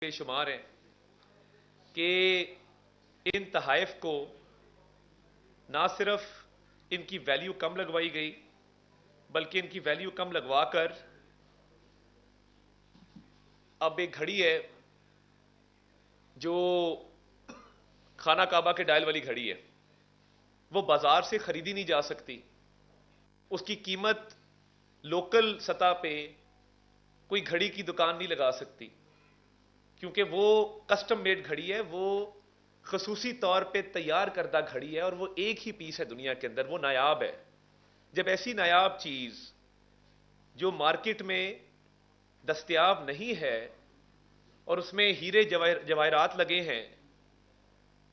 बेशुमार हैं कि इन तहाइफ को ना सिर्फ इनकी वैल्यू कम लगवाई गई बल्कि इनकी वैल्यू कम लगवाकर अब एक घड़ी है जो खाना काबा के डायल वाली घड़ी है, वो बाजार से खरीदी नहीं जा सकती। उसकी कीमत लोकल सतह पे कोई घड़ी की दुकान नहीं लगा सकती क्योंकि वो कस्टम मेड घड़ी है, वो खसूसी तौर पे तैयार करदा घड़ी है और वो एक ही पीस है दुनिया के अंदर, वो नायाब है। जब ऐसी नायाब चीज जो मार्केट में दस्तयाब नहीं है और उसमें हीरे जवाहरात लगे हैं,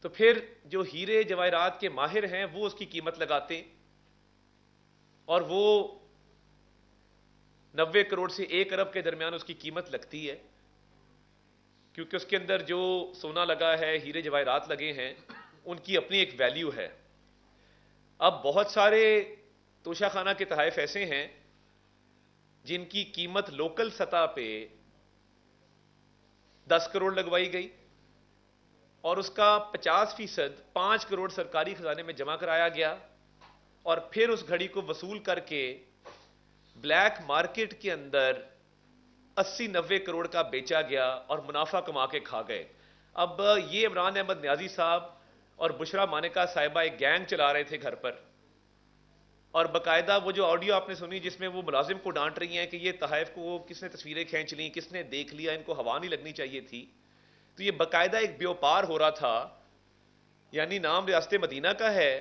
तो फिर जो हीरे जवाहरात के माहिर हैं वो उसकी कीमत लगाते और वो 90 करोड़ से 1 अरब के दरमियान उसकी कीमत लगती है क्योंकि उसके अंदर जो सोना लगा है, हीरे जवाहरात लगे हैं, उनकी अपनी एक वैल्यू है। अब बहुत सारे तोशाखाना के तहाइफ ऐसे हैं जिनकी कीमत लोकल सतह पे 10 करोड़ लगवाई गई और उसका 50% 5 करोड़ सरकारी खजाने में जमा कराया गया और फिर उस घड़ी को वसूल करके ब्लैक मार्केट के अंदर 80-90 करोड़ का बेचा गया और मुनाफा कमा के खा गए। अब ये इमरान अहमद न्याजी साहब और बुशरा मानिका साहिबा एक गैंग चला रहे थे घर पर, और बकायदा वो जो ऑडियो आपने सुनी जिसमें वो मुलाजिम को डांट रही हैं कि ये तहाइफ को किसने तस्वीरें खींच ली, किसने देख लिया, इनको हवा नहीं लगनी चाहिए थी, तो ये बकायदा एक व्यापार हो रहा था। यानी नाम रियासत मदीना का है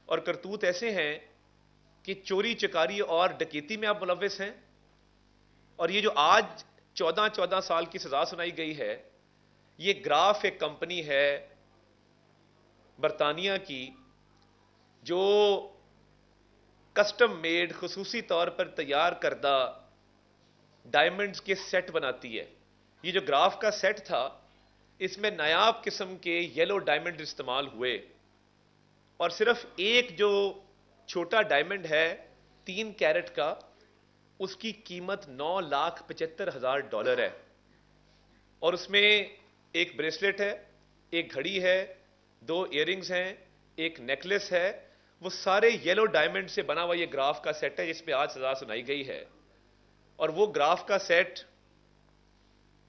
और करतूत ऐसे हैं कि चोरी चकारी और डकैती में आप मुलव्वस हैं। और ये जो आज 14-14 साल की सजा सुनाई गई है, ये ग्राफ एक कंपनी है बरतानिया की जो कस्टम मेड खुसूसी तौर पर तैयार करदा डायमंड्स के सेट बनाती है। ये जो ग्राफ का सेट था, इसमें नायाब किस्म के येलो डायमंड इस्तेमाल हुए और सिर्फ एक जो छोटा डायमंड है 3 कैरेट का, उसकी कीमत $9,75,000 है और उसमें एक ब्रेसलेट है, एक घड़ी है, 2 इयररिंग्स हैं, एक नेकलेस है। वो सारे येलो डायमंड से बना हुआ ये ग्राफ का सेट है जिसमें आज सजा सुनाई गई है। और वो ग्राफ का सेट,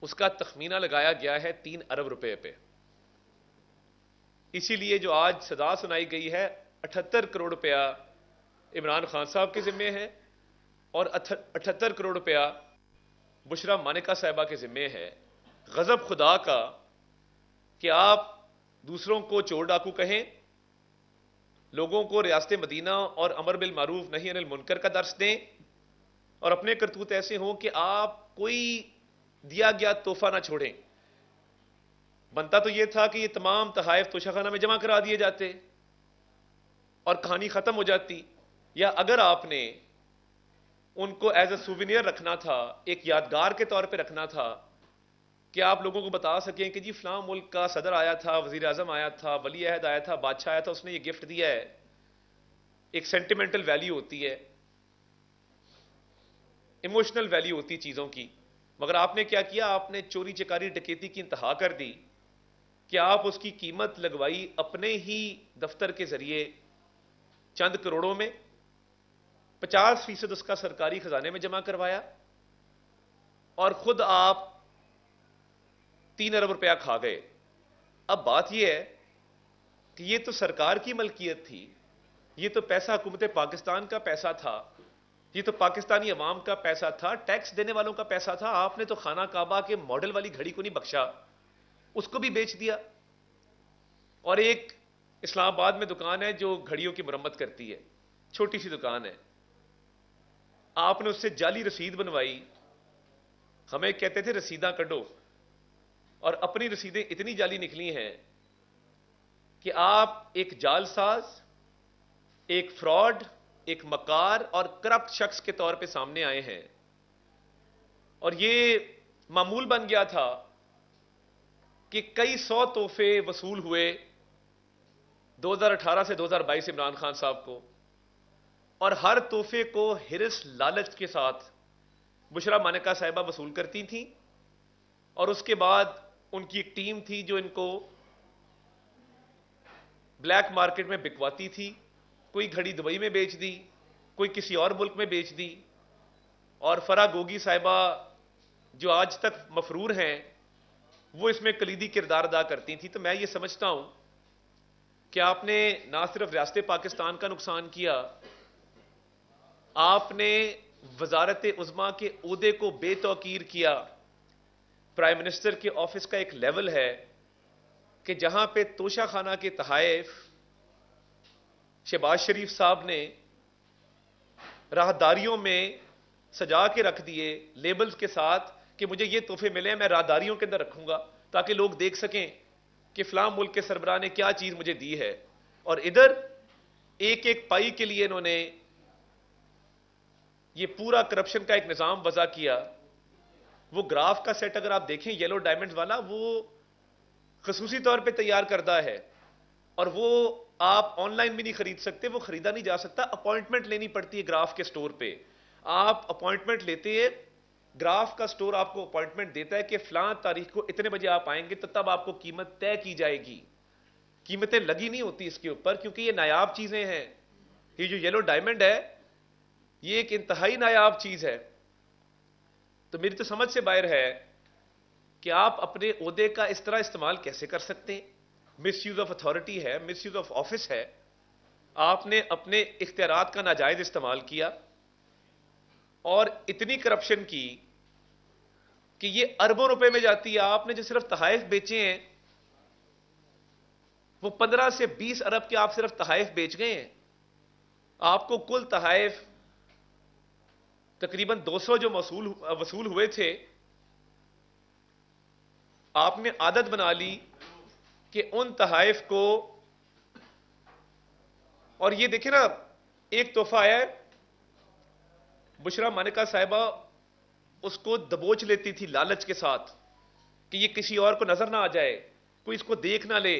उसका तखमीना लगाया गया है 3 अरब रुपए पे। इसीलिए जो आज सजा सुनाई गई है 78 करोड़ रुपया इमरान खान साहब के जिम्मे है और 78 करोड़ रुपया बुशरा मानिका साहिबा के जिम्मे है। गजब खुदा का कि आप दूसरों को चोर डाकू कहें, लोगों को रियासत मदीना और अमर बिल मारूफ नही अनिल मुनकर का दर्स दें और अपने करतूत ऐसे हों कि आप कोई दिया गया तोहफा ना छोड़ें। बनता तो यह था कि ये तमाम तहाइफ तोशाखाना में जमा करा दिए जाते और कहानी खत्म हो जाती, या अगर आपने उनको एज ए सुविनियर रखना था, एक यादगार के तौर पे रखना था कि आप लोगों को बता सकें कि जी फलां मुल्क का सदर आया था, वजीर आजम आया था, वली अहद आया था, बादशाह आया था, उसने ये गिफ्ट दिया है। एक सेंटिमेंटल वैल्यू होती है, इमोशनल वैल्यू होती है चीजों की। मगर आपने क्या किया, आपने चोरी चकारी डकैती की इंतहा कर दी कि आप उसकी कीमत लगवाई अपने ही दफ्तर के जरिए चंद करोड़ों में, 50% उसका सरकारी खजाने में जमा करवाया और खुद आप 3 अरब रुपया खा गए। अब बात यह है कि यह तो सरकार की मलकियत थी, यह तो पैसा हुकूमत पाकिस्तान का पैसा था, ये तो पाकिस्तानी अवाम का पैसा था, टैक्स देने वालों का पैसा था। आपने तो खाना काबा के मॉडल वाली घड़ी को नहीं बख्शा, उसको भी बेच दिया। और एक इस्लामाबाद में दुकान है जो घड़ियों की मरम्मत करती है, छोटी सी दुकान है, आपने उससे जाली रसीद बनवाई। हमें कहते थे रसीदा कढ़ो, और अपनी रसीदें इतनी जाली निकली हैं कि आप एक जालसाज, एक फ्रॉड, एक मकार और करप्ट शख्स के तौर पे सामने आए हैं। और ये मामूल बन गया था कि कई 100 तोहफे वसूल हुए 2018 से 2022 इमरान खान साहब को, और हर तोहफे को हिरस लालच के साथ बुशरा मानिका साहिबा वसूल करती थी और उसके बाद उनकी एक टीम थी जो इनको ब्लैक मार्केट में बिकवाती थी। कोई घड़ी दुबई में बेच दी, कोई किसी और मुल्क में बेच दी। और फराह गोगी साहिबा जो आज तक मफरूर हैं, वो इसमें कलीदी किरदार अदा करती थी। तो मैं ये समझता हूं कि आपने ना सिर्फ रियासत पाकिस्तान का नुकसान किया, आपने वजारत उज़्मा के ओहदे को बेतौकीर किया। प्राइम मिनिस्टर के ऑफिस का एक लेवल है कि जहां पे तोशा खाना के तहाइफ शहबाज शरीफ साहब ने राहदारियों में सजा के रख दिए लेबल्स के साथ कि मुझे ये तोहफे मिले हैं, मैं राहदारियों के अंदर रखूंगा ताकि लोग देख सकें कि फलां मुल्क के सरबराह ने क्या चीज मुझे दी है। और इधर एक एक पाई के लिए इन्होंने ये पूरा करप्शन का एक निजाम वजा किया। वो ग्राफ का सेट अगर आप देखें येलो डायमंड वाला, वो खसूसी तौर पे तैयार करदा है और वो आप ऑनलाइन भी नहीं खरीद सकते, वो खरीदा नहीं जा सकता। अपॉइंटमेंट लेनी पड़ती है ग्राफ के स्टोर पे। आप अपॉइंटमेंट लेते हैं, ग्राफ का स्टोर आपको अपॉइंटमेंट देता है कि फलां तारीख को इतने बजे आप आएंगे तो तब आपको कीमत तय की जाएगी। कीमतें लगी नहीं होती इसके ऊपर, क्योंकि ये नायाब चीजें हैं। ये जो येलो डायमंड है, ये एक इंतहाई नायाब चीज है। तो मेरी तो समझ से बाहर है कि आप अपने ओहदे का इस तरह इस्तेमाल कैसे कर सकते हैं। मिस यूज ऑफ अथॉरिटी है, मिस यूज ऑफ ऑफिस है। आपने अपने इख्तियारात का नाजायज इस्तेमाल किया और इतनी करप्शन की कि ये अरबों रुपए में जाती है। आपने जो सिर्फ तहाइफ बेचे हैं वो 15 से 20 अरब के आप सिर्फ तहाइफ बेच गए हैं। आपको कुल तहाइफ तकरीबन 200 जो वसूल हुए थे, आपने आदत बना ली कि उन तहाइफ को, और ये देखें ना, एक तोहफा आया है, बुशरा मानिका साहिबा उसको दबोच लेती थी लालच के साथ कि ये किसी और को नजर ना आ जाए, कोई इसको देख ना ले,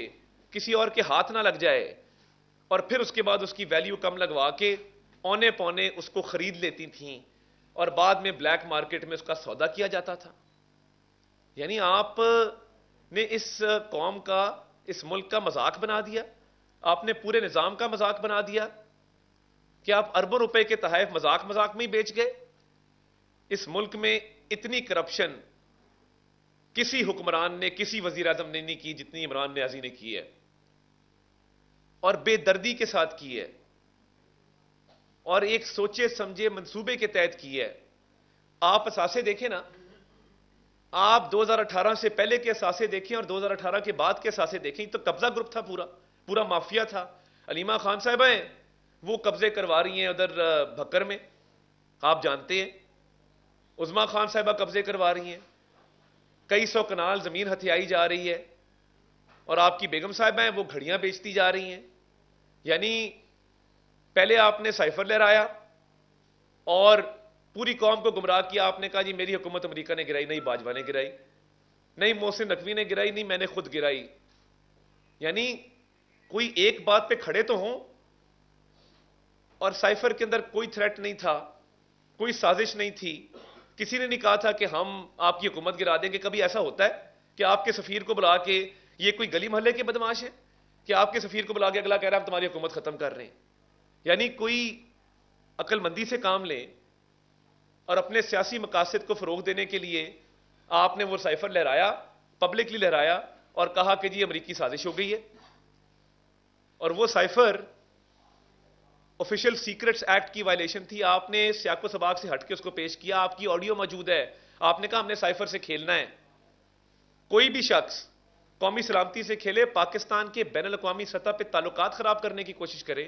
किसी और के हाथ ना लग जाए, और फिर उसके बाद उसकी वैल्यू कम लगवा के औने पौने उसको खरीद लेती थीं और बाद में ब्लैक मार्केट में उसका सौदा किया जाता था। यानी आपने इस कौम का, इस मुल्क का मजाक बना दिया, आपने पूरे निजाम का मजाक बना दिया कि आप अरबों रुपए के तहाइफ मजाक मजाक में ही बेच गए। इस मुल्क में इतनी करप्शन किसी हुक्मरान ने, किसी वजीर आजम ने नहीं की जितनी इमरान न्याजी ने की है, और बेदर्दी के साथ की है, और एक सोचे समझे मंसूबे के तहत की है। आप असासे देखें ना, आप 2018 से पहले के असासे देखें और 2018 के बाद के असासे देखें, तो कब्जा ग्रुप था, पूरा पूरा माफिया था। अलीमा खान साहब हैं, वो कब्जे करवा रही हैं उधर भक्कर में, आप जानते हैं। उज़्मा खान साहिबा कब्जे करवा रही हैं, कई सौ कनाल जमीन हथियाई जा रही है, और आपकी बेगम साहिबा हैं, वो घड़ियां बेचती जा रही हैं। यानी पहले आपने साइफर लहराया और पूरी कौम को गुमराह किया। आपने कहा जी मेरी हुकूमत अमेरिका ने गिराई, नहीं बाजवा ने गिराई, नहीं मोहसिन नकवी ने गिराई, नहीं मैंने खुद गिराई। यानी कोई एक बात पे खड़े तो हों, और साइफर के अंदर कोई थ्रेट नहीं था, कोई साजिश नहीं थी, किसी ने नहीं कहा था कि हम आपकी हुकूमत गिरा देंगे। कभी ऐसा होता है कि आपके सफीर को बुला के, ये कोई गली मोहल्ले के बदमाश है कि आपके सफीर को बुला के अगला कह रहा है हम तुम्हारी हुकूमत खत्म कर रहे हैं। यानी कोई अक्लमंदी से काम लें, और अपने सियासी मकासद को फरोग देने के लिए आपने वो साइफर लहराया, पब्लिकली लहराया, और कहा कि जी अमेरिकी साजिश हो गई है। और वो साइफर ऑफिशियल सीक्रेट्स एक्ट की वायलेशन थी। आपने सियाको सबाक से हटके उसको पेश किया, आपकी ऑडियो मौजूद है। आपने कहा हमने साइफर से खेलना है। कोई भी शख्स कौमी सलामती से खेले, पाकिस्तान के बैनुल अक़वामी सतह पर ताल्लुकात खराब करने की कोशिश करे,